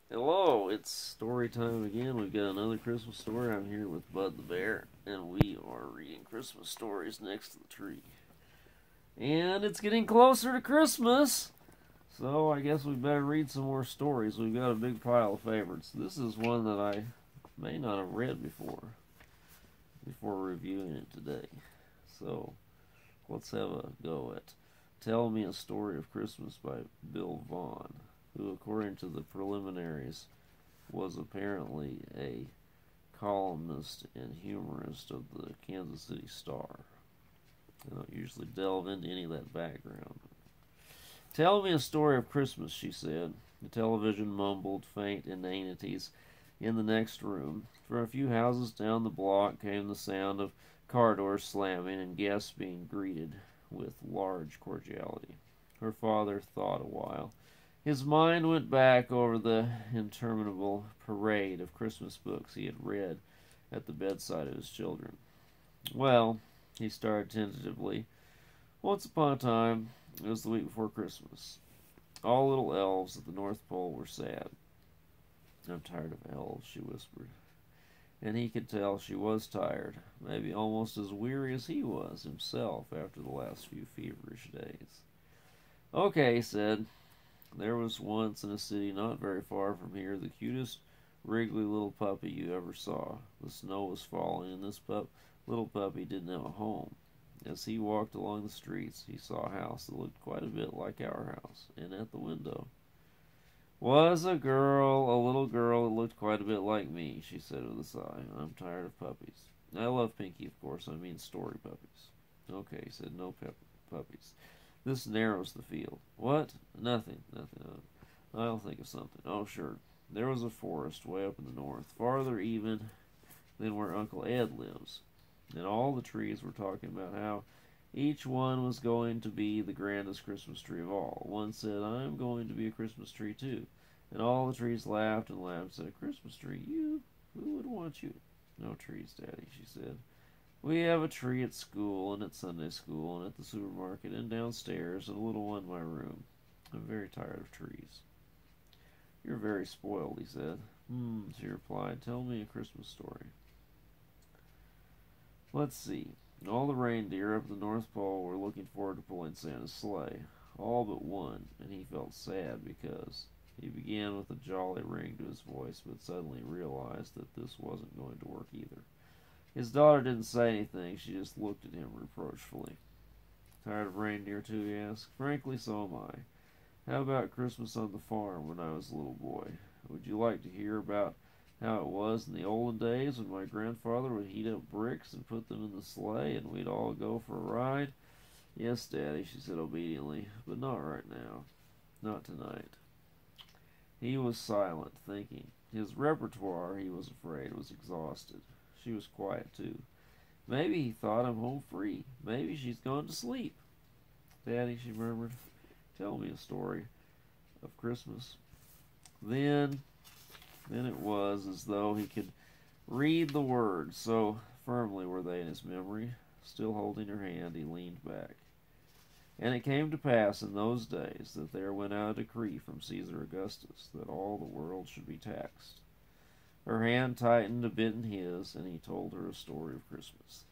Hello, it's story time again. We've got another Christmas story. I'm here with Bud the Bear, and we are reading Christmas stories next to the tree. And it's getting closer to Christmas, so I guess we better read some more stories. We've got a big pile of favorites. This is one that I may not have read before reviewing it today. So let's have a go at Tell Me a Story of Christmas by Bill Vaughn, who, according to the preliminaries, was apparently a columnist and humorist of the Kansas City Star. I don't usually delve into any of that background. Tell me a story of Christmas, she said. The television mumbled faint inanities in the next room. From a few houses down the block came the sound of car doors slamming and guests being greeted with large cordiality. Her father thought a while. His mind went back over the interminable parade of Christmas books he had read at the bedside of his children. Well, he started tentatively. Once upon a time, it was the week before Christmas. All little elves at the North Pole were sad. I'm tired of elves, she whispered. And he could tell she was tired, maybe almost as weary as he was himself after the last few feverish days. Okay, he said. There was once in a city not very far from here the cutest, wriggly little puppy you ever saw. The snow was falling, and this little puppy didn't have a home. As he walked along the streets, he saw a house that looked quite a bit like our house, and at the window was a little girl that looked quite a bit like me, she said with a sigh. I'm tired of puppies. I love Pinky, of course. I mean story puppies. Okay, he said, no puppies. This narrows the field. What? Nothing. I'll think of something. Oh, sure. There was a forest way up in the north, farther even than where Uncle Ed lives. And all the trees were talking about how each one was going to be the grandest Christmas tree of all. One said, I'm going to be a Christmas tree too. And all the trees laughed and laughed and said, a Christmas tree? You? Who would want you? No trees, Daddy, she said. We have a tree at school and at Sunday school and at the supermarket and downstairs and a little one in my room. I'm very tired of trees. You're very spoiled, he said. She replied. Tell me a Christmas story. Let's see. All the reindeer up at the North Pole were looking forward to pulling Santa's sleigh. All but one, and he felt sad because he began with a jolly ring to his voice, but suddenly realized that this wasn't going to work either. His daughter didn't say anything, she just looked at him reproachfully. Tired of reindeer too, he asked. Frankly, so am I. How about Christmas on the farm when I was a little boy? Would you like to hear about how it was in the olden days when my grandfather would heat up bricks and put them in the sleigh and we'd all go for a ride? Yes, Daddy, she said obediently, but not right now. Not tonight. He was silent, thinking. His repertoire, he was afraid, was exhausted. She was quiet, too. Maybe he thought I'm home free. Maybe she's gone to sleep. Daddy, she murmured, tell me a story of Christmas. Then it was as though he could read the words, so firmly were they in his memory. Still holding her hand, he leaned back. And it came to pass in those days that there went out a decree from Caesar Augustus that all the world should be taxed. Her hand tightened a bit in his, and he told her a story of Christmas.